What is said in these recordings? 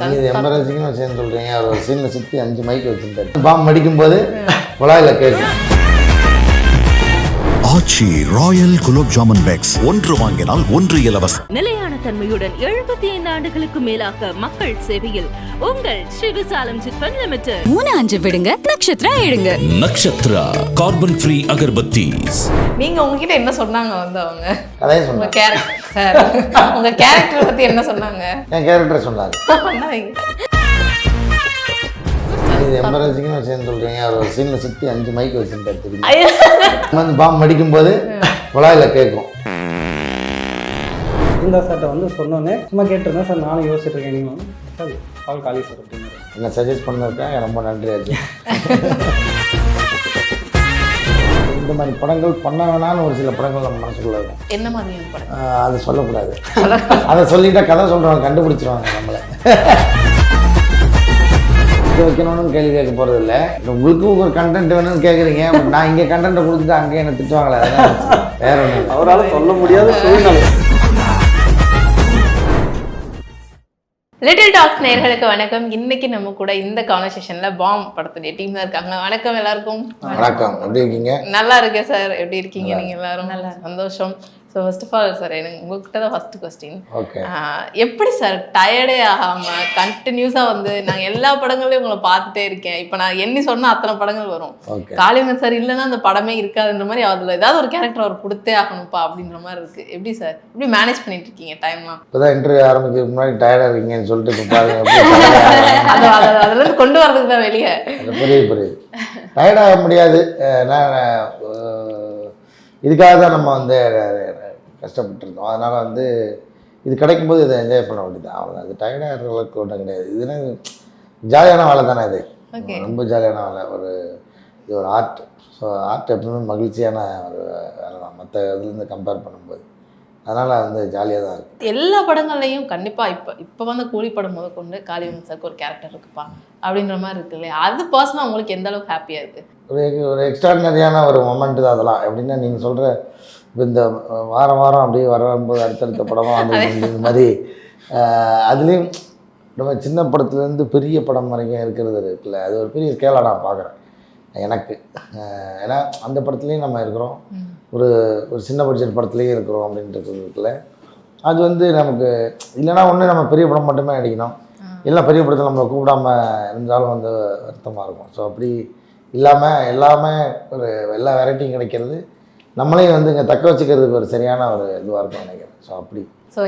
நீங்கள் எமர்ஜென்சிக்குன்னு விஷயம் சொல்கிறீங்க. அவர் ஒரு சீனில் சுற்றி 5 மைக் வச்சுருந்தாரு. பாம்பு அடிக்கும்போது குழாயில் கேட்கும். ஆச்சி ராயல் குலோப் ஜாமுன் பேக்ஸ் 1 வாங்கினால் 1 இலவசம். நிலையான தன்மையுடன் 75 ஆண்டுகளுக்கு மேலாக மக்கள் சேவையில் உங்கள் ஸ்ரீ விசாலம் சிட்ஃபண்ட் லிமிடெட். 3-5 விடுங்க, நக்ஷத்ரா எடுங்க. Nakshatra carbon free agarbattis. நீங்க உங்ககிட்ட என்ன சொன்னாங்க அவங்க கதையை உங்க சொன்னாங்க. கேரக்டர் சார் உங்க கேரக்டர் பத்தி என்ன சொன்னாங்க? என் கேரக்டரை சொன்னார். நீங்கள் எமர்ஜென்சிக்குன்னு விஷயம் சொல்கிறீங்க. அவர் ஒரு சீனில் சுற்றி 5 மைக் வச்சுருந்தாரு. தெரியும் வந்து பாம்பு அடிக்கும்போது குழாயில் கேட்கும். இந்த சார்ட்ட வந்து சொன்னோன்னே சும்மா கேட்டிருந்தேன் சார், நானும் யோசிச்சுட்டு இருக்கேன். நீங்கள் சார் கால் காலி சார் அப்படின்னு என்ன சஜஸ்ட் பண்ணதுக்காக ரொம்ப நன்றி ஆச்சு. இந்த மாதிரி படங்கள் பண்ண வேணான்னு ஒரு சில படங்கள் நம்ம மனசுக்குள்ள இருக்கும். என்ன மாதிரியான படம்? அதை சொல்லக்கூடாது. அதை சொல்லிட்டா கதை சொல்கிறவங்க கண்டுபிடிச்சிருவாங்க நம்மளை. வைக்கணும்னு கேள்வி கேட்க போகிறது இல்லை. உங்களுக்கு ஒரு கண்டென்ட் வேணும்னு கேட்குறீங்க. நான் இங்கே கண்டென்ட்டை கொடுத்துட்டு அங்கே என்ன திட்டுவாங்களே, அதெல்லாம் வேற ஒன்றும். அவரால் சொல்ல முடியாத சூழ்நிலை. லிட்டில் டாக்ஸ் நேயர்களுக்கு வணக்கம். இன்னைக்கு நம்ம கூட இந்த கான்வர்சேஷன்ல பாம் படத்துடைய டீம் தான் இருக்காங்க. வணக்கம் எல்லாருக்கும். வணக்கம், எப்படி இருக்கீங்க? நல்லா இருக்கேன் சார். எப்படி இருக்கீங்க நீங்க எல்லாரும்? நல்லா சந்தோஷம். So first of all sir, எனக்கு உங்ககிட்ட தான் ஃபர்ஸ்ட் கொஸ்டின். ஓகே, எப்படி சார் டயர்டே ஆகாம கண்டினியூஸாக வந்து நாங்கள் எல்லா படங்களையும் உங்களை பார்த்துட்டே இருக்கேன். இப்போ நான் எண்ணி சொன்னால் அத்தனை படங்கள் வரும். காளியம்மன் சார் இல்லைன்னா அந்த படமே இருக்காதுன்ற மாதிரி அதில் ஏதாவது ஒரு கேரக்டர் அவர் கொடுத்தே ஆகணும்ப்பா அப்படின்ற மாதிரி இருக்கு. எப்படி சார் எப்படி மேனேஜ் பண்ணிட்டு இருக்கீங்க டைம்லாம்? இப்போதான் இன்டர்வியூ ஆரம்பிக்கிறதுக்கு முன்னாடி டயர்டாக இருக்கீங்கன்னு சொல்லிட்டு இப்போ பாருங்க. அதுலேருந்து கொண்டு வரதுக்கு தான் வெளியே. புரியுது. டயர்டாக முடியாது. நான் இதுக்காக தான் நம்ம வந்து கஷ்டப்பட்டுருந்தோம். அதனால் வந்து இது கிடைக்கும்போது இதை என்ஜாய் பண்ண வேண்டியது. அவ்வளோ அது டயர்டாக இருக்கிற அளவுக்கு ஒன்றும் கிடையாது. இதுனா ஜாலியான வேலை தானே. இது ரொம்ப ஜாலியான வேலை. இது ஒரு ஆர்ட். ஸோ ஆர்ட் எப்பவுமே மகிழ்ச்சியான ஒரு வேலை தான் மற்ற இதுலேருந்து கம்பேர் பண்ணும்போது. அதனால் வந்து ஜாலியாக தான் இருக்குது. எல்லா படங்கள்லையும் கண்டிப்பாக இப்போ வந்து கூலி படம் முத கொண்டு காளியம்மன் சாருக்கு ஒரு கேரக்டர் இருக்குப்பா அப்படின்ற மாதிரி இருக்கு இல்லையா? அது பர்சனலாக உங்களுக்கு எந்த அளவுக்கு ஹாப்பியாக இருக்குது? ஒரு எக்ஸ்ட்ராடினரியான ஒரு மொமெண்ட் தான் அதெல்லாம். எப்படின்னா நீங்கள் சொல்கிற இப்போ இந்த வாரம் அப்படியே வரும்போது அடுத்தடுத்த படமாக வந்து இந்த மாதிரி அதுலேயும் நம்ம சின்ன படத்துலேருந்து பெரிய படம் வரைக்கும் இருக்கிறது இருக்குல்ல, அது ஒரு பெரிய ஸ்கேலாக நான் பார்க்குறேன் எனக்கு. ஏன்னா அந்த படத்துலேயும் நம்ம இருக்கிறோம், ஒரு சின்ன பட்ஜெட் படத்துலேயும் இருக்கிறோம் அப்படின்றது இருக்குல்ல. அது வந்து நமக்கு இல்லைனா ஒன்று நம்ம பெரிய படம் மட்டுமே நடிக்கணும், இல்லை பெரிய படத்தில் நம்மளை கூப்பிடாம இருந்தாலும் வந்து வருத்தமாக இருக்கும். ஸோ அப்படி இல்லாமல் எல்லாமே ஒரு எல்லா வெரைட்டியும் கிடைக்கிறது நம்மளையும் வந்து இங்கே தக்க வச்சுக்கிறதுக்கு ஒரு சரியான ஒரு இதுவாக இருக்கும் நினைக்கிறேன். ஸோ அப்படி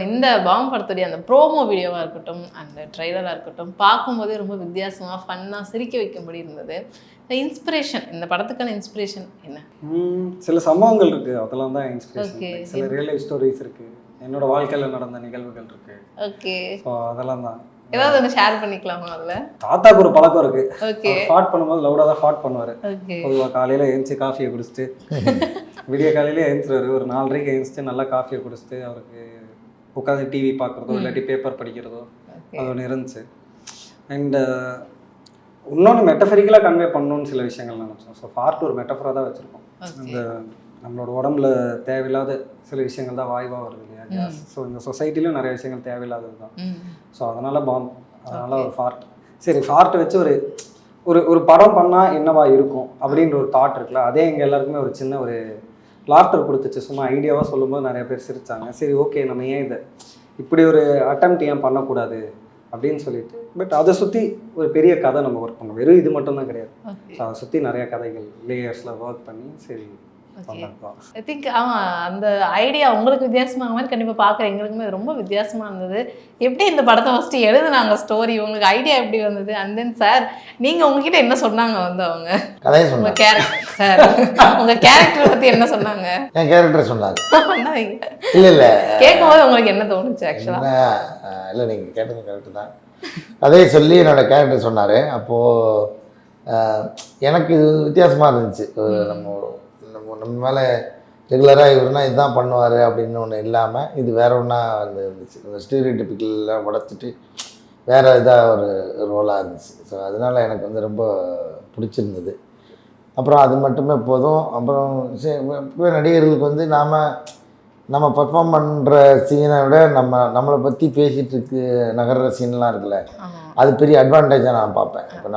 இந்த பாம் படத்துடைய அந்த ப்ரோமோ வீடியோவாக இருக்கட்டும், அந்த ட்ரெய்லராக இருக்கட்டும், பார்க்கும்போதே ரொம்ப வித்தியாசமாக ஃபன்னாக சிரிக்க வைக்கும்படி இருந்தது. இந்த இன்ஸ்பிரேஷன், இந்த படத்துக்கான இன்ஸ்பிரேஷன் என்ன? சில சம்பவங்கள் இருக்குது, அதெல்லாம் தான் இன்ஸ்பிரேஷன். சில ரியல் லைஃப் ஸ்டோரிஸ் இருக்குது, என்னோட வாழ்க்கையில் நடந்த நிகழ்வுகள் இருக்குது. ஓகே, ஸோ அதெல்லாம் தான். ஏதாவது ஒன்று ஷேர் பண்ணிக்கலாமா அதில்? தாத்தாக்கு ஒரு பழக்கம் இருக்குது. ஓகே, ஃபாட் பண்ணும்போது லவுடாக தான் ஃபாட் பண்ணுவார். ஓகே, பொதுவாக காலையில் எழுந்துச்சி காஃபியை குடிச்சிட்டு விடிய காலையிலே எழுந்துருவார். ஒரு 4:30 எழுந்துச்சிட்டு நல்லா காஃபியை குடிச்சிட்டு அவருக்கு உட்காந்து டிவி பார்க்குறதோ இல்லாட்டி பேப்பர் படிக்கிறதோ அது ஒன்று இருந்துச்சு. அண்டு இன்னொன்று மெட்டஃபரிக்கலாக கன்வே பண்ணணும்னு சில விஷயங்கள் நினச்சோம். ஸோ ஃபார்ட் ஒரு மெட்டஃபராக தான் வச்சுருக்கோம். இந்த நம்மளோட உடம்புல தேவையில்லாத சில விஷயங்கள் தான் வாய்வாக வருது இல்லையா, கேஸ். ஸோ இந்த சொசைட்டிலையும் நிறைய விஷயங்கள் தேவையில்லாதது தான். ஸோ அதனால் பாம், அதனால் ஒரு ஃபார்ட். சரி, ஃபார்ட் வச்சு ஒரு படம் பண்ணால் என்னவா இருக்கும் அப்படின்ற ஒரு தாட் இருக்குல்ல, அதே எங்கள் எல்லாருக்குமே ஒரு சின்ன ஒரு லாஃப்டர் கொடுத்துச்சு. சும்மா ஐடியாவாக சொல்லும்போது நிறைய பேர் சிரித்தாங்க. சரி, ஓகே, நம்ம ஏன் இதை இப்படி ஒரு அட்டெம்ப்ட் ஏன் பண்ணக்கூடாது அப்படின்னு சொல்லிட்டு. பட் அதை சுற்றி ஒரு பெரிய கதை நம்ம ஒர்க் பண்ணோம். வெறும் இது மட்டும் தான் கிடையாது. ஸோ அதை சுற்றி நிறைய கதைகள் லேயர்ஸில் ஒர்க் பண்ணி சரி ஐ திங்க் அந்த ஐடியா உங்களுக்கு வித்தியாசமாக மாதிரி கண்டிப்பாக பார்க்குற எங்களுக்குமே ரொம்ப வித்தியாசமாக இருந்தது. எப்படி இந்த படத்தை ஃபஸ்ட்டு எழுதுனாங்க ஸ்டோரி, உங்களுக்கு ஐடியா எப்படி வந்தது? அண்ட் தென் சார், நீங்கள் உங்ககிட்ட என்ன சொன்னாங்க அவங்க கதையை உங்கள் சொன்னாங்க. கேரக்டர் சார் உங்கள் கேரக்டர் பற்றி என்ன சொன்னாங்க? என் கேரக்டரை சொன்னாங்க. இல்லை கேட்கும்போது உங்களுக்கு என்ன தோணுச்சு ஆக்சுவலாக? இல்லை, நீங்கள் கேட்டது கரெக்டு தான். கதையை சொல்லி என்னோடய கேரக்டர் சொன்னார். அப்போது எனக்கு இது வித்தியாசமாக இருந்துச்சு. நம்ம மேலே ரெகுலராக இவருனா இதுதான் பண்ணுவார் அப்படின்னு ஒன்று இல்லாமல் இது வேற ஒன்றா வந்து இருந்துச்சு. இந்த ஸ்டீரியோடிபிக்கெல்லாம் உடச்சிட்டு வேறு இதாக ஒரு ரோலாக இருந்துச்சு. ஸோ அதனால் எனக்கு வந்து ரொம்ப பிடிச்சிருந்தது. அப்புறம் அது மட்டுமே போதும். அப்புறம் நடிகர்களுக்கு வந்து நாம் நம்ம பர்ஃபார்ம் பண்ணுற சீனை விட நம்மளை பற்றி பேசிகிட்டு இருக்கு நகர்ற சீன்லாம் இருக்குல்ல, அது பெரிய அட்வான்டேஜாக நான் பார்ப்பேன். இப்போ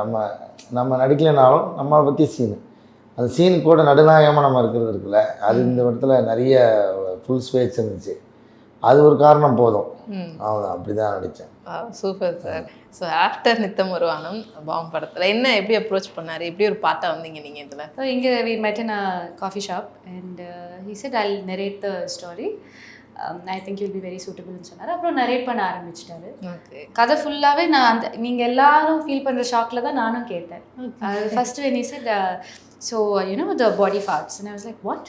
நம்ம நடிக்கலைனாலும் நம்மளை பற்றி சீனு, அந்த சீனுக்கு கூட நடுநாயகமாக நம்ம இருக்கிறது இருக்குல்ல, அது இந்த இடத்துல நிறைய ஃபுல் ஸ்பேஸ் இருந்துச்சு. அது ஒரு காரணம் போதும். அவ்வளோதான், அப்படி தான் நடித்தேன். Super sir. So after Nitham Oru வானம் பாம் படத்தில் என்ன எப்படி அப்ரோச் பண்ணார், எப்படி ஒரு பாட்டாக வந்தீங்க நீங்கள் இதில்? So inge we met in a coffee shop and he said I'll narrate the story. I think you'll be very suitable ன்னு சொன்னார். அப்புறம் நரேட் பண்ண ஆரம்பிச்சிட்டாரு. கதை ஃபுல்லாகவே நான் அந்த நீங்கள் எல்லாரும் ஃபீல் பண்ணுற ஷாக்கில் தான் நானும் கேட்டேன். First when he said so you know the body parts and I was like what?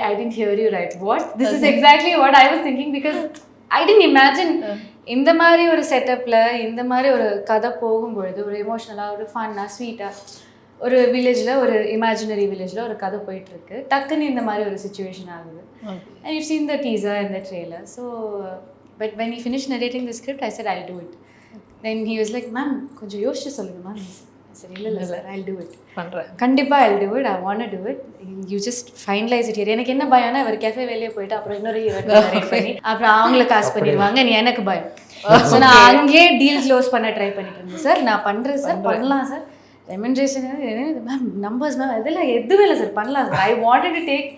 I didn't hear you right. What? This is exactly what I was thinking because I didn't imagine இந்த மாதிரி ஒரு செட்டப்பில் இந்த மாதிரி ஒரு கதை போகும்பொழுது ஒரு எமோஷ்னலாக ஒரு ஃபன்னாக ஸ்வீட்டாக ஒரு வில்லேஜில் ஒரு இமேஜினரி வில்லேஜில் ஒரு கதை போயிட்டுருக்கு, டக்குன்னு இந்த மாதிரி ஒரு சுச்சுவேஷன் ஆகுது. And you've seen the teaser and the trailer. So but when he finished narrating the script I said I'll do it. Then he was like ma'am கொஞ்சம் யோசிச்சு சொல்லுங்க மேம். சரி இல்லை சார் I'll do it. பண்ணுறேன் கண்டிப்பாக I'll do it. I want to do it. You just finalize it here. எனக்கு என்ன பயம்னா இவர் கேஃபே வெளியே போயிட்டு அப்புறம் இன்னொரு ஹீரோயின் பண்ணி அப்புறம் அவங்கள காசு பண்ணிடுவாங்க, நீ எனக்கு பயம். ஸோ நான் அங்கேயே டீல் க்ளோஸ் பண்ண ட்ரை பண்ணிட்டு இருந்தேன். சார் நான் பண்ணுறேன் சார், பண்ணலாம் சார், ரெமெண்ட்ரேஷன் மேம் நம்பர்ஸ் மேம் இதெல்லாம் எதுவுமே இல்லை சார், பண்ணலாம் sir. I wanted to take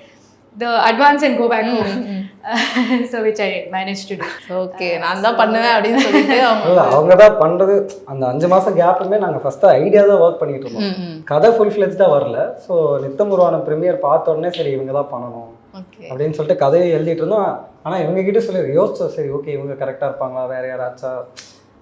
the advance and go back home. So which I managed to do. Okay, நான் தான் பண்ணுவேன் அப்படின்னு சொல்லிட்டு அவங்க தான் பண்ணுறது. அந்த 5 மாதம் கேப்புமே நாங்கள் ஃபஸ்ட்டு ஐடியா தான் ஒர்க் பண்ணிட்டு இருந்தோம், கதை ஃபுல் ஃப்ளெஜ்டாக வரல. ஸோ நித்தம் உருவான ப்ரீமியர் பார்த்த உடனே சரி இவங்க தான் பண்ணணும் அப்படின்னு சொல்லிட்டு கதையை எழுதிட்டு இருந்தோம். ஆனால் இவங்ககிட்ட சொல்லி யோசிச்சோம், சரி ஓகே இவங்க கரெக்டாக இருப்பாங்களா, வேற யாராச்சா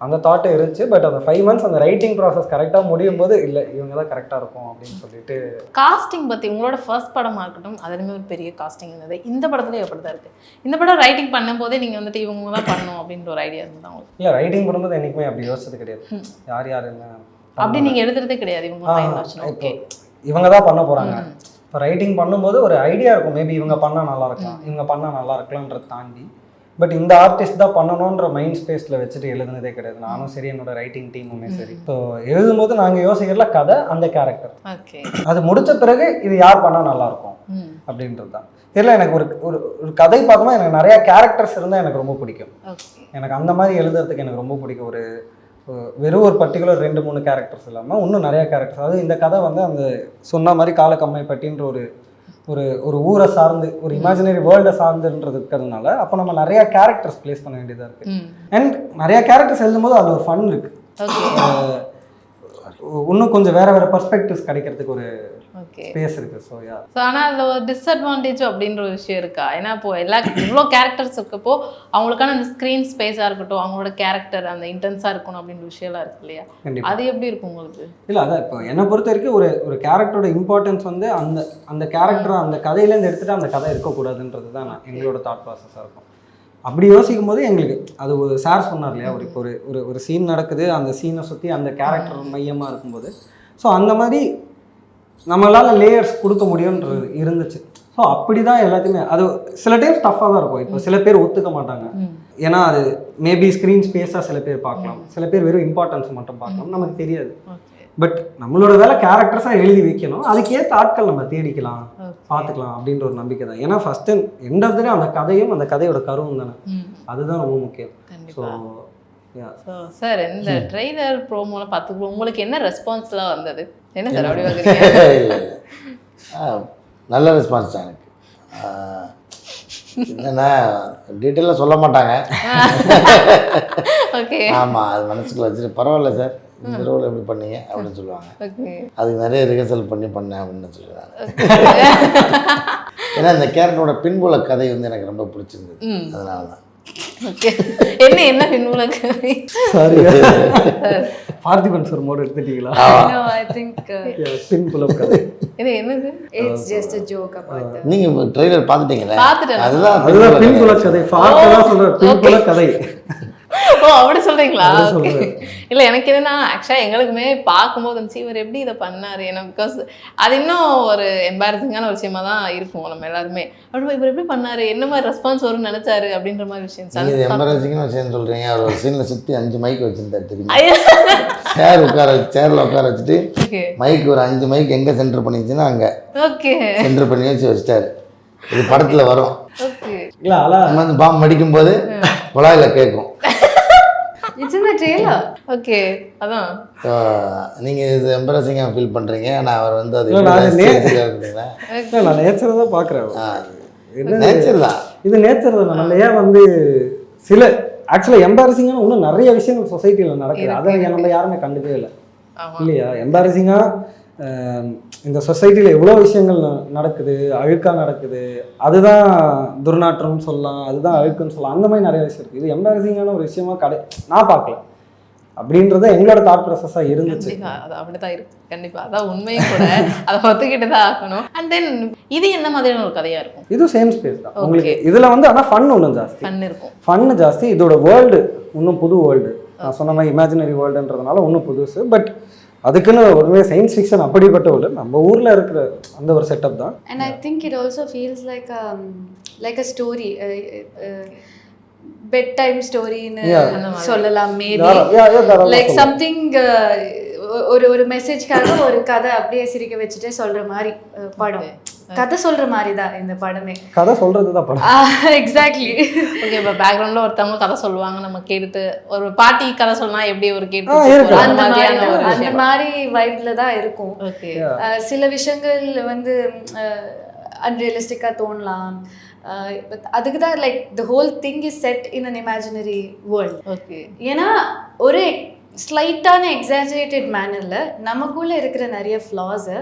அந்த தாட்டே இருந்துச்சு. பட் அந்த 5 months அந்த ரைட்டிங் ப்ராசஸ் கரெக்டாக முடியும் போது இல்லை இவங்க தான் கரெக்டாக இருக்கும் அப்படின்னு சொல்லிட்டு. காஸ்டிங் பற்றி உங்களோட ஃபர்ஸ்ட் படமாக இருக்கட்டும் அதுலேயுமே ஒரு பெரிய காஸ்டிங் இருந்தது. இந்த படத்துலேயே எப்படி தான் இருக்குது? இந்த படம் ரைட்டிங் பண்ணும்போதே நீங்கள் வந்துட்டு இவங்க தான் பண்ணணும் அப்படின்ற ஒரு ஐடியா இருந்தால் உங்களுக்கு? இல்லை ரைட்டிங் பண்ணும்போது என்றைக்குமே அப்படி யோசிச்சது கிடையாது. யார் யார் என்ன அப்படி நீங்கள் எழுதுறதே கிடையாது. இவங்க இவங்க தான் பண்ண போகிறாங்க. இப்போ ரைட்டிங் பண்ணும்போது ஒரு ஐடியா இருக்கும், மேபி இவங்க பண்ணால் நல்லா இருக்கலாம், இவங்க பண்ணால் நல்லா இருக்கலான்றதை தாண்டி. பட் இந்த ஆர்டிஸ்ட் தான் பண்ணணுன்ற மைண்ட் ஸ்பேஸில் வச்சுட்டு எழுதுனதே கிடையாது. நானும் சரி என்னோட ரைட்டிங் டீமுமே சரி. ஸோ எழுதும்போது நாங்கள் யோசிக்கிறல கதை, அந்த கேரக்டர், அது முடிச்ச பிறகு இது யார் பண்ணால் நல்லாயிருக்கும் அப்படின்றது தான். தெரியல, எனக்கு ஒரு ஒரு கதை பார்த்தோம்னா எனக்கு நிறையா கேரக்டர்ஸ் இருந்தால் எனக்கு ரொம்ப பிடிக்கும். எனக்கு அந்த மாதிரி எழுதுறதுக்கு எனக்கு ரொம்ப பிடிக்கும். ஒரு வெறும் ஒரு பர்டிகுலர் 2-3 கேரக்டர்ஸ் இல்லாமல் இன்னும் நிறையா கேரக்டர்ஸ். அதுவும் இந்த கதை வந்து அந்த சொன்ன மாதிரி காலக்கம்மைப்பட்டின்ற ஒரு ஊரை சார்ந்து ஒரு இமேஜினரி வேர்ல்டை சார்ந்துன்றது இருக்கிறதுனால அப்போ நம்ம நிறையா கேரக்டர்ஸ் பிளேஸ் பண்ண வேண்டியதாக இருக்குது. அண்ட் நிறையா கேரக்டர்ஸ் எழுதும்போது அதில் ஒரு ஃபன் இருக்குது. இன்னும் கொஞ்சம் வேறு பர்ஸ்பெக்டிவ்ஸ் கிடைக்கிறதுக்கு ஒரு ஸ்பேஸ் இருக்குது. So yeah. ஸோ ஆனால் அதில் ஒரு டிஸ்அட்வான்டேஜ் அப்படின்ற ஒரு விஷயம் இருக்கா? ஏன்னா இப்போ இவ்வளோ கேரக்டர்ஸ் இருக்கப்போ அவங்களுக்கான அந்த ஸ்க்ரீன் ஸ்பேஸாக இருக்கட்டும், அவங்களோட கேரக்டர் அந்த இன்டென்ஸாக இருக்கணும் அப்படின்ற விஷயம்லாம் இருக்கு இல்லையா? அது எப்படி இருக்கும் உங்களுக்கு? இல்லை அதான் இப்போ என்னை பொறுத்த வரைக்கும் ஒரு கேரக்டரோட இம்பார்ட்டன்ஸ் வந்து அந்த கேரக்டரை அந்த கதையிலேருந்து எடுத்துகிட்டு அந்த கதை இருக்கக்கூடாதுன்றது தான் எங்களோட தாட் ப்ராசஸாக இருக்கும். அப்படி யோசிக்கும் போது எங்களுக்கு அது ஒரு சார் சொன்னார் இல்லையா, இப்போ ஒரு சீன் நடக்குது, அந்த சீனை சுற்றி அந்த கேரக்டர் மையமாக இருக்கும்போது ஸோ அந்த மாதிரி நம்மளால் லேயர்ஸ் கொடுக்க முடியுன்றது இருந்துச்சு. ஸோ அப்படி தான் எல்லாத்தையுமே. அது சில டைம்ஸ் டஃப்பாக தான் இருக்கும். இப்போ சில பேர் ஒத்துக்க மாட்டாங்க, ஏன்னா அது மேபி ஸ்க்ரீன் ஸ்பேஸாக சில பேர் பார்க்கலாம், சில பேர் வெறும் இம்பார்ட்டன்ஸ் மட்டும் பார்க்கலாம், நமக்கு தெரியாது. பட் நம்மளோட வேலை கேரக்டர்ஸாக எழுதி வைக்கணும், அதுக்கேற்ற ஆட்கள் நம்ம தேடிக்கலாம், பார்த்துக்கலாம் அப்படின்ற ஒரு நம்பிக்கை தான். ஏன்னா ஃபர்ஸ்ட் எண்ட் ஆஃப் த டே அந்த கதையும் அந்த கதையோட கருவும் தானே, அதுதான் ரொம்ப முக்கியம். ஸோ சார் இந்த ட்ரெய்லர் ப்ரோமோலாம் பார்த்துக்கோ உங்களுக்கு என்ன ரெஸ்பான்ஸ்லாம் வந்தது? என்ன சார் அப்படி வாங்குறீங்க? நல்ல ரெஸ்பான்ஸ் தான் எனக்கு. என்னென்னா டீட்டெயிலாக சொல்ல மாட்டாங்க. ஓகே, ஆமாம், அது மனசுக்குள்ள வச்சுட்டு பரவாயில்ல சார் இந்த ரோல் எப்படி பண்ணீங்க அப்படின்னு சொல்லுவாங்க. அதுக்கு நிறைய ரிஹர்சல் பண்ணேன் அப்படின்னு சொல்லுவாங்க. ஏன்னா இந்த கேரக்டரோட பின்புல கதை வந்து எனக்கு ரொம்ப பிடிச்சிருந்தது, அதனால தான். ஓகே, என்ன பின்புல கதை? சாரி, பார்த்திபன் சார் மோட் எடுத்துட்டீங்களா? No, I think பின்புல கதை இது என்னது? It's just a joke about that. நீங்க ட்ரெய்லர் பார்த்துட்டீங்களா? பார்த்துட்டேன். அதுதான் பின்புல கதை. ஃபார்ட்டெல்லாம் சொல்ற பின்புல கதை. ஓ அப்படி சொல்றீங்களா? இல்லை எனக்கு என்னன்னா ஆக்சுவலாக எங்களுக்குமே பார்க்கும்போது இருந்துச்சு இவர் எப்படி இதை பண்ணார். ஏன்னா பிகாஸ் அது இன்னும் ஒரு எம்பாரசிங்கான ஒரு விஷயமா தான் இருக்கும் நம்ம எல்லாருமே. அப்படி இவர் எப்படி பண்ணார், என்ன மாதிரி ரெஸ்பான்ஸ் வரும்னு நினைச்சாரு அப்படின்ற மாதிரி விஷயம். நீங்கள் எம்பாரசிங்னு விஷயம் சொல்கிறீங்க. அவர் ஒரு சீனில் சுற்றி 5 மைக் வச்சுருந்தார் தெரியுமா? சேரில் உட்கார வச்சுட்டு மைக் ஒரு 5 மைக் எங்கே சென்டர் பண்ணிச்சுன்னா அங்கே சென்டர் பண்ணி வச்சுட்டாரு. இது படத்தில் வரும். இல்லை அலா நம்ம வந்து பாம்பு அடிக்கும்போது குழாயில் கேட்கும். It's in the trailer. Okay அதான் நீங்கள் இது எம்பரசிங்காக ஃபீல் பண்ணுறீங்க. ஆனால் அவர் வந்து அது இல்ல, நான் அது இருக்குதுங்களா? இல்லை நான் நேச்சரை தான் பார்க்குறேன். நேச்சர் தான் இது நேச்சர் தான். நம்ம ஏன் வந்து சில ஆக்சுவலாக எம்பாரசிங்கான இன்னும் நிறைய விஷயங்கள் சொசைட்டியில் நடக்குது. அதை நம்ம யாருமே கண்டுக்கவே இல்லை இல்லையா? எம்பாரசிங்காக இந்த சொசைட்டியில் எவ்வளோ விஷயங்கள் நடக்குது, அழுக்காக நடக்குது. அதுதான் துர்நாற்றம்னு சொல்லலாம், அதுதான் அழுக்குன்னு சொல்லலாம். அந்த மாதிரி நிறைய விஷயம் இருக்குது. இது எம்பாரசிங்கான ஒரு விஷயமா நான் பார்க்கல அப்படின்றத எங்களோட தாட் ப்ராசஸாக இருந்துச்சு. அது அப்படிதான் இருக்கு. கண்டிப்பா அதான் உண்மையும் கூட. அதை ஒத்துக்கிட்டு தான் ஆகணும். அண்ட் தென் இது என்ன மாதிரியான ஒரு கதையா இருக்கும்? இது சேம் ஸ்பேஸ் தான் உங்களுக்கு. இதில் வந்து ஆனால் ஃபன் ஒன்றும் ஜாஸ்தி. ஃபன் இருக்கும். ஃபன்னு ஜாஸ்தி. இதோட வேர்ல்டு இன்னும் புது வேர்ல்டு. நான் சொன்ன மாதிரி இமேஜினரி வேர்ல்டுன்றதுனால இன்னும் புதுசு. பட் அதுக்குன்னு ஒருவே சயின்ஸ் ஃபிக்ஷன் அப்படிப்பட்ட ஒரு நம்ம ஊரில் இருக்கிற அந்த ஒரு செட்டப் தான். And I think it also feels like a story, bedtime story ன்னு சொல்லலாம் மேபி. லைக் சம்திங் ஒரு மெசேஜ்க்காக ஒரு கதை அப்படியே சிரிக்க வச்சுட்டே சொல்ற மாதிரி படம். கதை சொல்ற மாதிரி தான் இந்த படமே. கதை சொல்றது தான் படம். எக்ஸாக்ட்லி. ஓகே, இப்போ பேக்ரவுண்ட்ல ஒருத்தவங்க கதை சொல்லுவாங்க, நம்ம கேட்டுட்டு ஒரு பாட்டி கதை சொன்னா எப்படி ஒரு கேட்டு அந்த மாதிரி வைப்ல தான் இருக்கும். ஓகே, சில விஷயங்கள் வந்து அன்ரியலிஸ்டிக்கா தோணலாம். அதுக்கு தான் like the whole thing is set in an imaginary world. Okay, ஏன்னா ஒரு ஸ்லைட்டான எக்ஸாஜரேட்டட் மேனர்ல நமக்குள்ள இருக்கிற நிறைய ஃப்ளாஸை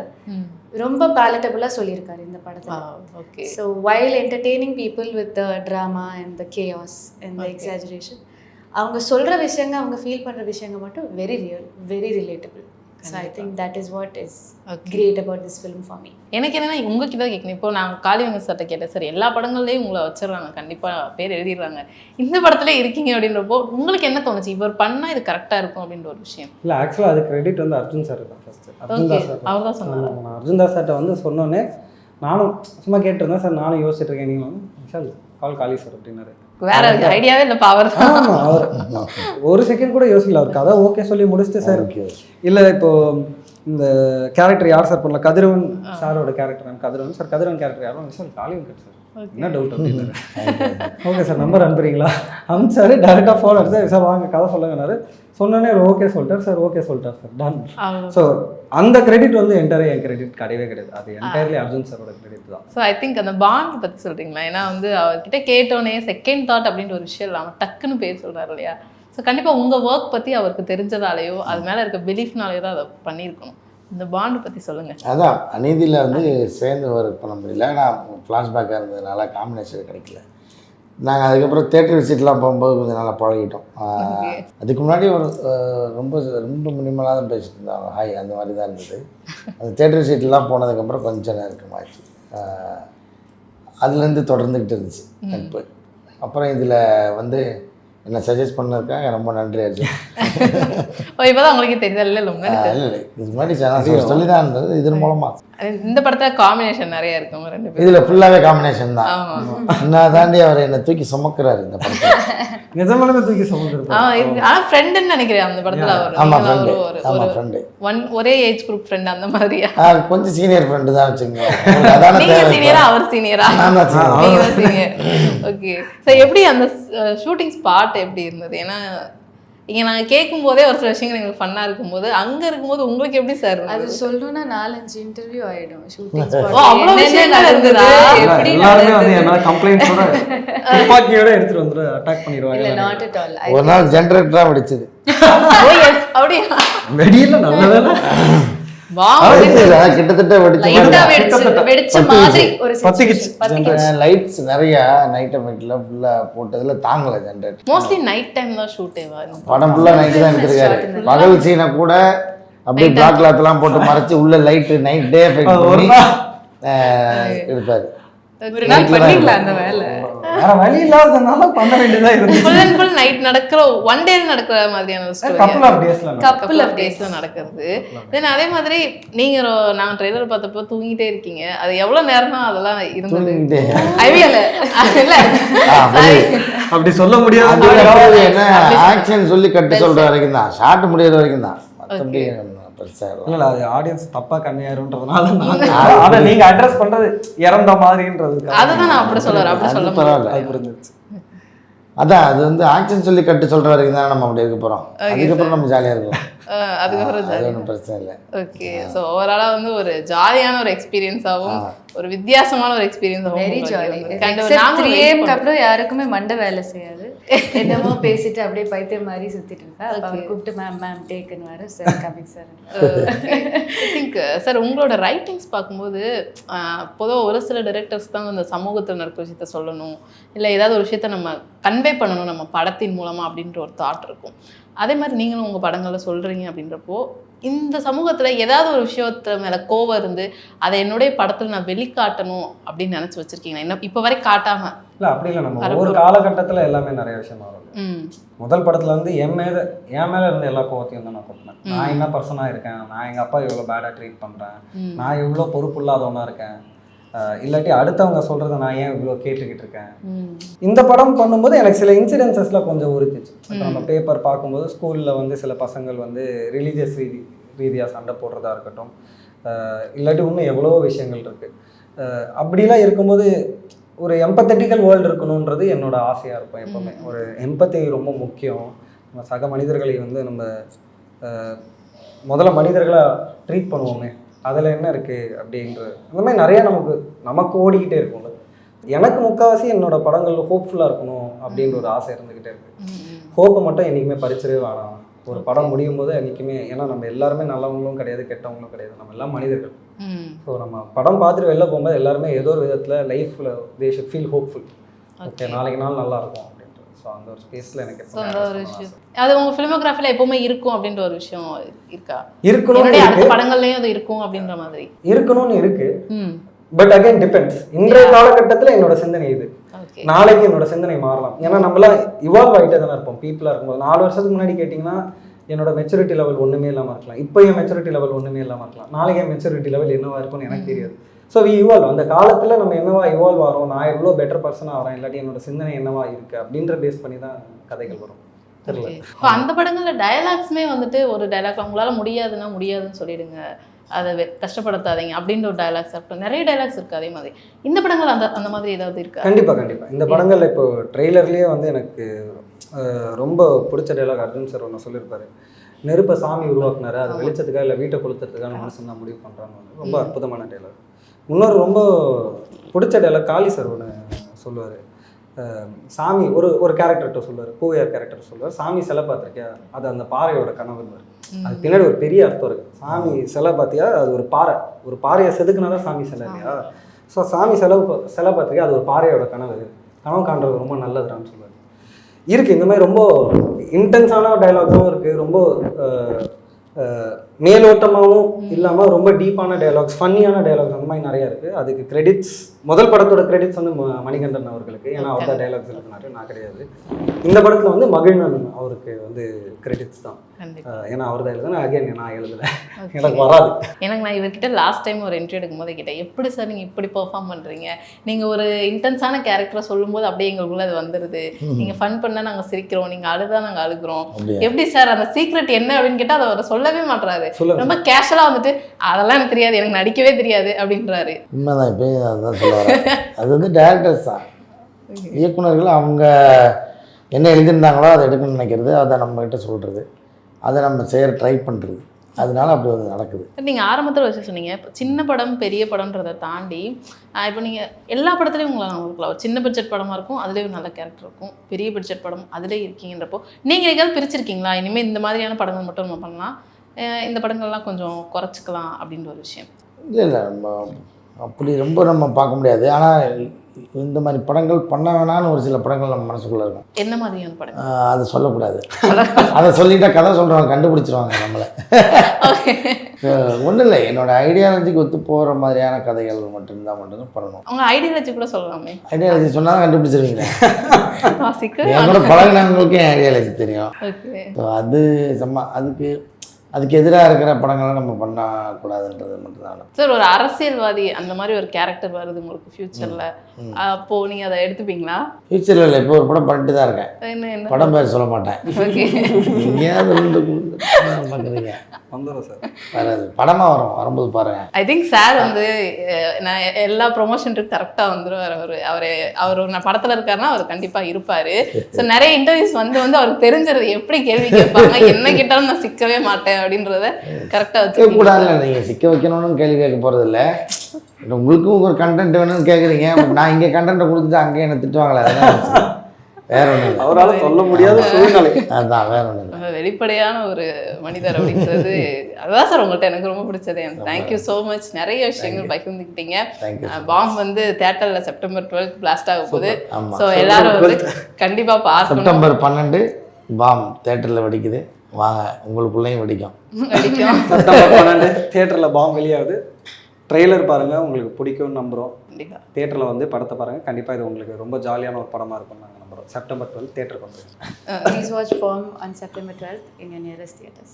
ரொம்ப பேலட்டபுளா சொல்லியிருக்காரு இந்த படத்துல. Okay, so while entertaining people with the drama and the chaos and the exaggeration, அவங்க சொல்ற விஷயங்கள், அவங்க ஃபீல் பண்ற விஷயங்கள் மட்டும் very real, very relatable. So I think that is what is great about this film for me. எனக்கு என்னன்னா உங்ககிட்ட கேட்கணும். இப்போ நான் காளிவங்க சார்ட்ட கேட்டேன், சரி எல்லா படங்கள்லேயும் உங்களை வச்சிடறாங்க, கண்டிப்பாக பேர் எழுதிடுறாங்க, இந்த படத்துல இருக்கீங்க அப்படின்றப்போ உங்களுக்கு என்ன தோணுச்சு? இவர் பண்ணால் இது கரெக்டாக இருக்கும் அப்படின்ற ஒரு விஷயம்? இல்லை ஆக்சுவலாக அது கிரெடிட் வந்து அர்ஜுன் சார் தான் ஃபர்ஸ்ட். அர்ஜுன் தாஸ் சார் அவர் தான் சொன்னாங்க. நான் அர்ஜுன் தாஸ் சார்ட்ட வந்து சொன்னோன்னே நானும் சும்மா கேட்டிருந்தேன். சார் நானும் யோசிச்சுட்டு இருக்கேன், நீங்கள் வந்து விஷால் கால் காளி சார் அப்படின்னாரு. வேற ஐடியாவே இல்லை, பவர் தான். ஆமாம், அவர் ஒரு செகண்ட் கூட யோசிக்கல. அவர் கதை ஓகே சொல்லி முடிச்சுட்டு சார் இல்லை இப்போ இந்த கேரக்டர் யார் சார் பண்ணல, கதிரவன் சாரோட character Kathiravan sir. Kathiravan character யாரும் சார் காளிவன் சார். என்ன டவுட் அப்படின்னு. ஓகே சார் நம்பர் அனுப்புறீங்களா அனுப்பிச்சாரு. டேரெக்டாக ஃபோன் அடிச்சு சார் வாங்க கதை சொல்லுங்கன்னாரு. சொன்னோன்னே ஓகே சொல்லிட்டார் சார். ஓகே சொல்லிட்டார் சார், டன். ஸோ அந்த கிரெடிட் வந்து என்டையர் என் கிரெடிட் கிடையவே கிடையாது. அது என்டையர்லி அர்ஜுன் சாரோட கிரெடிட் தான். ஸோ ஐ திங்க் அந்த பாண்ட் பற்றி சொல்கிறீங்களா? ஏன்னா வந்து அவர்கிட்ட கேட்டோன்னே செகண்ட் தாட் அப்படின்ற ஒரு விஷயம் இல்லாமல் டக்குன்னு பேர் சொல்கிறாரு இல்லையா? ஸோ கண்டிப்பாக உங்கள் ஒர்க் பற்றி அவருக்கு தெரிஞ்சதாலேயோ அது மேலே இருக்க பிலீஃப்னாலேயோ தான் அதை பண்ணியிருக்கணும். இந்த பாண்டு பற்றி சொல்லுங்கள். அதான் அநீதியில் வந்து சேர்ந்து ஒர்க் பண்ண முடியல. நான் ஃப்ளாஷ்பேக்காக இருந்ததுனால காம்பினேஷன் கிடைக்கல. நாங்கள் அதுக்கப்புறம் தேட்டர் விசிட்லாம் போகும்போது கொஞ்சம் நல்லா பழகிட்டோம். அதுக்கு முன்னாடி ஒரு ரொம்ப ரொம்ப மினிமலாக தான் பேசிட்டு இருந்தாங்க, ஹாய் அந்த மாதிரி தான் இருந்தது. அந்த தேட்டர் விசிட்லாம் போனதுக்கப்புறம் கொஞ்சம் நெருக்கமாகிடுச்சு. அதுலேருந்து தொடர்ந்துக்கிட்டு இருந்துச்சு நட்பு. அப்புறம் இதில் வந்து என்ன சஜஸ்ட் பண்ணதுக்காக ரொம்ப நன்றி அர்ஜுன். இப்போதான் உங்களுக்கு தெரியல? இல்லை இது மாதிரி சொல்லி தான் இருந்தது. இதன் மூலமாக இந்த படத்தில் காம்பினேஷன் நிறைய இருக்கும் ரெண்டு பேரும். இதில் ஃபுல்லாகவே காம்பினேஷன் தான். நான் தாண்டி அவர் என்னை தூக்கி சுமக்கிறாரு இந்த படத்தில். நிஜமாலுமே தூக்கி சுமக்கிறது. ஆனால் ஃப்ரெண்டுன்னு நினைக்கிறேன் அந்த படத்தில் அவர். ஆமாம் ஃப்ரெண்டு. ஒரே ஏஜ் குரூப் ஃப்ரெண்ட் அந்த மாதிரியா? கொஞ்சம் சீனியர் ஃப்ரெண்டு தான் வச்சுக்கோங்க. சீனியரா அவர் சீனியரா? சீனியர். ஓகே. ஸோ எப்படி அந்த ஷூட்டிங் ஸ்பாட் எப்படி இருந்தது? ஏன்னா இங்கே நாங்கள் கேட்கும் போதே ஒரு சில விஷயங்கள் எங்களுக்கு ஃபன்னாக இருக்கும்போது அங்கே இருக்கும்போது உங்களுக்கு எப்படி சார்? அது சொல்லணும்னா 4-5 இன்டர்வியூ ஆகிடும் ஷூட்டிங். அவ்வளோ விஷயங்கள் இருந்ததா? எல்லாருமே வந்து என்ன கம்ப்ளைண்ட்ஸோட துப்பாக்கியோட எடுத்துட்டு வந்து அட்டாக் பண்ணிடுவாங்க. இல்லை நாட் அட் ஆல். ஒரு நாள் ஜென்ரேட்டராக வெடிச்சது. அப்படியா? வெடியில நல்லதானே கிட்டத்தட்ட லைட்ஸ் நிறைய நைட் டைம்ல ஃபுல்லா போட்டதுல தாங்கல ஜெனரேட்டர். மோஸ்ட்லி நைட் டைம் தான் ஷூட் படம் ஃபுல்லா நைட் தான் எடுத்திருக்காரு. பகல் சீனை கூட அப்படியே பிளாக் கிளாத் எல்லாம் போட்டு மறைச்சு உள்ள லைட் நைட் டே எஃபெக்ட் பண்ணி எடுப்பாரு. அந்த வேலை வேற வழி இல்லாதனால பண்ண வேண்டியதா இருந்துச்சு. ஃபுல் அண்ட் ஃபுல் நைட் நடக்கிற ஒன் டே நடக்கிற மாதிரியான ஒரு ஸ்டோரி. கப்புள் ஆஃப் டேஸ்ல நடக்கிறது. தென் அதே மாதிரி நீங்க நான் ட்ரெய்லர் பார்த்தப்போ தூங்கிட்டே இருக்கீங்க. அது எவ்வளவு நேரமா அதெல்லாம் இருந்தது? ஐவியல் இல்ல அப்படி சொல்ல முடியாது. என்ன ஆக்ஷன் சொல்லி கட்டு சொல்ற வரைக்கும் தான், ஷார்ட் முடியற வரைக்கும் தான். மற்றபடி பெருசாக இல்லை அது ஆடியன்ஸ் தப்பாக கண்ணியாருன்றதுனால அதை நீங்கள் அட்ரஸ் பண்ணுறது இறந்த மாதிரின்றது அதுதான் நான் அப்படி சொல்லுறேன், அப்படி சொல்ல பரவாயில்ல. அது புரிஞ்சிருச்சு. அதான் அது வந்து ஆக்ஷன் சொல்லி கட்டு சொல்கிற வரைக்கும் தான் நம்ம அப்படி இருக்க போகிறோம். அதுக்கப்புறம் நம்ம ஜாலியாக இருக்கும். அதுக்கப்புறம் அது ஒன்றும் பிரச்சனை இல்லை. ஓகே. ஸோ ஓவராலாக வந்து ஒரு ஜாலியான ஒரு எக்ஸ்பீரியன்ஸாகவும் ஒரு வித்தியாசமான ஒரு எக்ஸ்பீரியன்ஸாகவும் வெரி ஜாலி. நாங்கள் 3 AM அப்புறம் யாருக்குமே மண்டை வேலை செய்யாது. என்னமோ பேசிட்டு அப்படியே பைத்தியம் மாதிரி சுத்திட்டு இருக்கா. அவர் கூப்பிட்டு மேம் டேக்குன்னு வர sir coming sir. I think sir உங்களோட ரைட்டிங்ஸ் பார்க்கும்போது பொதுவாக ஒரு சில டைரக்டர்ஸ் தான் இந்த சமூகத்தில் நடக்கிற விஷயத்த சொல்லணும், இல்லை ஏதாவது ஒரு விஷயத்த நம்ம கன்வே பண்ணணும் நம்ம படத்தின் மூலமாக அப்படின்ற ஒரு தாட் இருக்கும். அதே மாதிரி நீங்களும் உங்கள் படங்களில் சொல்கிறீங்க அப்படின்றப்போ இந்த சமூகத்தில் ஏதாவது ஒரு விஷயத்த மேலே கோவம் இருந்து அதை என்னுடைய படத்தில் நான் வெளிக்காட்டணும் அப்படின்னு நினச்சி வச்சுருக்கீங்க, என்ன இப்போ வரை காட்டாமல்? இல்லை அப்படி இல்லை, நம்ம ஒவ்வொரு காலகட்டத்தில் எல்லாமே நிறைய விஷயம் மாறும். முதல் படத்தில் வந்து என் மேலே இருந்த எல்லா கோவத்தையும் தான் நான் கொட்டினேன். நான் என்ன பர்சனாக இருக்கேன், நான் எங்கள் அப்பா எவ்வளோ பேடாக ட்ரீட் பண்ணுறேன், நான் எவ்வளோ பொறுப்பு இல்லாதவனாக இருக்கேன், இல்லாட்டி அடுத்தவங்க சொல்கிறத நான் ஏன் இவ்வளோ கேட்டுக்கிட்டு இருக்கேன். இந்த படம் பண்ணும்போது எனக்கு சில இன்சிடென்சஸில் கொஞ்சம் உறுத்துச்சு. நம்ம பேப்பர் பார்க்கும்போது ஸ்கூலில் வந்து சில பசங்கள் வந்து ரிலீஜியஸ் ரீதியாக சண்டை போடுறதா இருக்கட்டும், இல்லாட்டி இன்னும் எவ்வளோ விஷயங்கள் இருக்குது. அப்படிலாம் இருக்கும்போது ஒரு எம்பத்தட்டிக்கல் வேர்ல்டு இருக்கணுன்றது என்னோட ஆசையாக இருக்கும் எப்போவுமே. ஒரு எம்பத்தி ரொம்ப முக்கியம். நம்ம சக மனிதர்களை வந்து நம்ம முதல்ல மனிதர்களாக ட்ரீட் பண்ணுவோமே, அதில் என்ன இருக்குது அப்படின்ற அந்த மாதிரி நிறையா நமக்கு ஓடிக்கிட்டே இருக்கும்ல. எனக்கு முக்கால்வாசி என்னோட படங்கள் ஹோப்ஃபுல்லாக இருக்கணும் அப்படின்ற ஒரு ஆசை இருந்துக்கிட்டே இருக்குது. ஹோப்பை மட்டும் என்றைக்குமே பறிச்சிடவே வேணாம். ஒரு படம் முடியும் போது என்றைக்குமே, ஏன்னா நம்ம எல்லாருமே நல்லவங்களும் கிடையாது கெட்டவங்களும் கிடையாது, நம்ம எல்லாம் மனிதர்கள். ஸோ நம்ம படம் பார்த்துட்டு வெளில போகும்போது எல்லாருமே ஏதோ ஒரு விதத்தில் லைஃப்பில் they should feel hopeful. Okay, நாளைக்கு நாள் நல்லா இருக்கும் அப்படின்ட்டு. ஸோ அந்த ஒரு ஸ்பேஸில் எனக்கு ஒரு விஷயம் அது உங்கள் ஃபிலிமோகிராஃபியில் எப்போவுமே இருக்கும் அப்படின்ற ஒரு விஷயம் இருக்கா? இருக்கணும், அடுத்த படங்கள்லேயும் அது இருக்கும் அப்படின்ற மாதிரி இருக்கணும்னு இருக்கு. But again depends. இன்றைய காலகட்டத்தில் என்னோட சிந்தனை இது, நாளைக்கு என்னோட சிந்தனை மாறலாம். ஏன்னா நம்மளாம் இவால்வ் ஆகிட்டே தானே இருப்போம். பீப்புளாக இருக்கும்போது 4 வருஷத்துக்கு முன்னாடி கேட்டிங்கன்னா என்னோட மெச்சூரிட்டி லெவல் ஒன்றுமே இல்லாமல் இருக்கலாம். இப்போ என் மெச்சூரிட்டி லெவல் ஒன்றுமே இல்லாமல் இருக்கலாம். நாளைக்கு என் மெச்சூரிட்டி லெவல் என்னவா இருக்கும்னு எனக்கு தெரியாது. So we evolve. அந்த காலத்தில் நம்ம என்னவா இவால்வ் ஆகிறோம், நான் எவ்வளோ பெட்டர் பர்சனாக வரேன், இல்லாட்டி என்னோட சிந்தனை என்னவா இருக்குது அப்படின்ற பேஸ் பண்ணி தான் கதைகள் வரும். தெரியல. இப்போ அந்த படங்களில் டயலாக்ஸுமே வந்துட்டு ஒரு டைலாக் உங்களால் முடியாதுன்னா முடியாதுன்னு சொல்லிடுங்க, அதை கஷ்டப்படுத்தாதீங்க அப்படின்ற ஒரு டைலாக்ஸ் இருக்கட்டும், நிறைய டைலாக்ஸ் இருக்குது. அதே மாதிரி இந்த படங்கள் அந்த மாதிரி ஏதாவது இருக்கா? கண்டிப்பாக. இந்த படங்களில் இப்போ ட்ரெய்லர்லேயே வந்து எனக்கு ரொம்ப பிடிச்ச டைலாக் அர்ஜுன் சார் ஒன்று சொல்லியிருப்பாரு. நெருப்பை சாமி உருவாக்குனாரு, அது வெளிச்சத்துக்காக இல்லை வீட்டை கொளுத்துறதுக்கான மனுஷன் தான் முடிவு பண்ணுறாங்க. ரொம்ப அற்புதமான டைலாக். இன்னொரு ரொம்ப பிடிச்ச டைலாக் காளி சார் ஒன்று சொல்லுவார். சாமி ஒரு கேரக்டர்கிட்ட சொல்லுவார், பூவையார் கேரக்டர் சொல்லுவார், சாமி சிலை பார்த்துருக்கியா, அது அந்த பாறையோட கனவுன்னு. அது பின்னாடி ஒரு பெரிய அர்த்தம் இருக்குது. சாமி சிலை பார்த்தியா, அது ஒரு பாறையை செதுக்குனால சாமி சிலை இல்லையா. ஸோ சாமி சிலை பார்த்துருக்கியா, அது ஒரு பாறையோட கனவு காண்றது ரொம்ப நல்லதுடான்னு சொல்லுவார். இருக்குது இந்த மாதிரி ரொம்ப இன்டென்ஸான டைலாக்ஸும் இருக்குது, ரொம்ப மேலோட்டமாகவும் இல்லாமல் ரொம்ப டீப்பான டைலாக்ஸ், ஃபன்னியான டைலாக்ஸ், அந்த மாதிரி நிறையா இருக்குது. அதுக்கு கிரெடிட்ஸ், முதல் படத்தோட கிரெடிட்ஸ் வந்து மணிகண்டன் அவர்களுக்கு, ஏன்னா அவர் தான் டைலாக்ஸ் எழுதினாரு, நான் கிடையாது. இந்த படத்தில் வந்து மகிழ்நன் அவருக்கு வந்து கிரெடிட்ஸ் தான், ஏன்னா அவர் தான் எழுதுனா. அகைன் நான் எழுதலை, எனக்கு வராது. எனக்கு நான் இவர்கிட்ட லாஸ்ட் டைம் ஒரு இன்டர்வியூ எடுக்கும் போது கேட்டேன், எப்படி சார் நீங்கள் இப்படி பெர்ஃபார்ம் பண்ணுறீங்க, நீங்கள் ஒரு இன்டென்ஸான கேரக்டரை சொல்லும்போது அப்படியே எங்களுக்குள்ள அது வந்துடுது, நீங்கள் ஃபன் பண்ணால் நாங்கள் சிரிக்கிறோம், நீங்கள் அழுதா நாங்கள் அழுகிறோம், எப்படி சார் அந்த சீக்ரெட் என்ன அப்படின்னு கேட்டால் அதை அவர் சொல்லவே மாட்டுறாரு. ரொம்ப கேஷுவலாக வந்துட்டு அதெல்லாம் எனக்கு தெரியாது, எனக்கு நடிக்கவே தெரியாது அப்படின்றாரு. உண்மைதான். இப்போ அதுதான் சொல்ல வரேன். அது வந்து டேரக்டர்ஸ் தான், இயக்குனர்கள் அவங்க என்ன எழுதியிருந்தாங்களோ அதை எடுக்கணும்னு நினைக்கிறது, அதை நம்மகிட்ட சொல்கிறது, அதை நம்ம செய்கிற ட்ரை பண்ணுறது, அதனால அப்படி வந்து நடக்குது. நீங்கள் ஆரம்பத்தில் வச்சு சொன்னீங்க, இப்போ சின்ன படம் பெரிய படம்ன்றதை தாண்டி இப்போ நீங்கள் எல்லா படத்துலையும் உங்களை நான் கொடுக்கலாம். ஒரு சின்ன பட்ஜெட் படமாக இருக்கும், அதுலேயும் ஒரு நல்ல கேரக்டர் இருக்கும், பெரிய பட்ஜெட் படம் அதிலே இருக்கீங்கன்றப்போ நீங்கள் எங்கேயாவது பிரிச்சிருக்கீங்களா, இனிமேல் இந்த மாதிரியான படங்கள் மட்டும் நம்ம பண்ணலாம், இந்த படங்கள்லாம் கொஞ்சம் குறைச்சிக்கலாம் அப்படின்ற ஒரு விஷயம்? இல்லை நம்ம அப்படி ரொம்ப நம்ம பார்க்க முடியாது. ஆனால் இந்த மாதிரி படங்கள் பண்ண வேணான்னு ஒரு சில படங்கள் நம்ம மனசுக்குள்ளே இருக்கும். என்ன மாதிரியான படம்? அதை சொல்லக்கூடாது. அதை சொல்லிட்டா கதை சொல்கிறவங்க கண்டுபிடிச்சிருவாங்க நம்மளை. ஒன்றும் இல்லை, என்னோடய ஐடியாலஜிக்கு ஒத்து போகிற மாதிரியான கதைகள் மட்டும்தான் பண்ணணும். அவங்க ஐடியாலஜி கூட சொல்லலாமே. ஐடியாலஜி சொன்னால் கண்டுபிடிச்சிருவீங்க. என்னோட பழகினவங்களுக்கும் என் ஐடியாலஜி தெரியும். அது அதுக்கு அதுக்கு எதிராக இருக்கிற படங்களை நம்ம பண்ணக்கூடாதுன்றது மட்டும்தான். சார் ஒரு அரசியல்வாதி அந்த மாதிரி ஒரு கேரக்டர் வருது உங்களுக்கு ஃபியூச்சர்ல, அப்போ நீங்க அதை எடுத்துப்பீங்களா? ஃபியூச்சரில் இல்லை, இப்போ ஒரு படம் பண்ணிட்டு தான் இருக்கேன். என்ன படம் பேர் சொல்ல மாட்டேன். ஓகே எங்கேயாவது பார்க்குறீங்க வந்துடும் சார், வராது, படமாக வரும், வரும்போது பாருங்கள். ஐ திங்க் சார் வந்து நான் எல்லா ப்ரொமோஷனுக்கும் கரெக்டாக வந்துடுவார். அவர் நான் படத்தில் இருக்காருன்னா அவர் கண்டிப்பாக இருப்பார். ஸோ நிறைய இன்டர்வியூஸ் வந்து அவருக்கு தெரிஞ்சது எப்படி கேள்வி கேட்பாங்க, என்ன கேட்டாலும் நான் சிக்கவே மாட்டேன் அப்படின்றத கரெக்டாக வச்சுக்கூடாது. நீங்கள் சிக்க வைக்கணும்னு கேள்வி கேட்க போகிறது இல்லை, உங்களுக்கும் ஒரு கண்டென்ட் வேணும்னு கேட்குறீங்க. நான் இங்கே கண்டென்ட்டை கொடுத்துட்டு அங்கே என்ன திட்டுவாங்களே, அதெல்லாம் வேற ஒன்றும் இல்லை. அவரால் சொல்ல முடியாத சூழ்நிலை அதுதான், வேற ஒன்றும் இல்லை. வெளிப்படையான ஒரு மனிதர் அப்படின்றது அதுதான் சார் உங்கள்கிட்ட எனக்கு ரொம்ப பிடிச்சது. தேங்க்யூ ஸோ மச், நிறைய விஷயங்கள் பகிர்ந்துக்கிட்டீங்க. பாம் வந்து தியேட்டரில் செப்டம்பர் 12 பிளாஸ்ட் ஆக போகுது. ஸோ எல்லாரும் வந்து கண்டிப்பாக பார்க்கணும். செப்டம்பர் 12 பாம் தியேட்டரில் வெடிக்குது, வாங்க, உங்களுக்குள்ளேயும் வெடிக்கும். செப்டம்பர் 12 தியேட்டரில் பாம் வெளியாகுது. ட்ரெய்லர் பாருங்கள், உங்களுக்கு பிடிக்கும்னு நம்புகிறோம். தியேட்டரில் வந்து படத்தை பாருங்கள், கண்டிப்பாக இது உங்களுக்கு ரொம்ப ஜாலியான ஒரு படமாக இருக்கும் நாங்கள் நம்புகிறோம். செப்டம்பர் 12 தியேட்டருக்கு வந்துருங்க. Please watch Bomb on September 12th in your nearest theatres.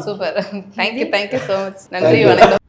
Super, thank you so much, நன்றி, வணக்கம்.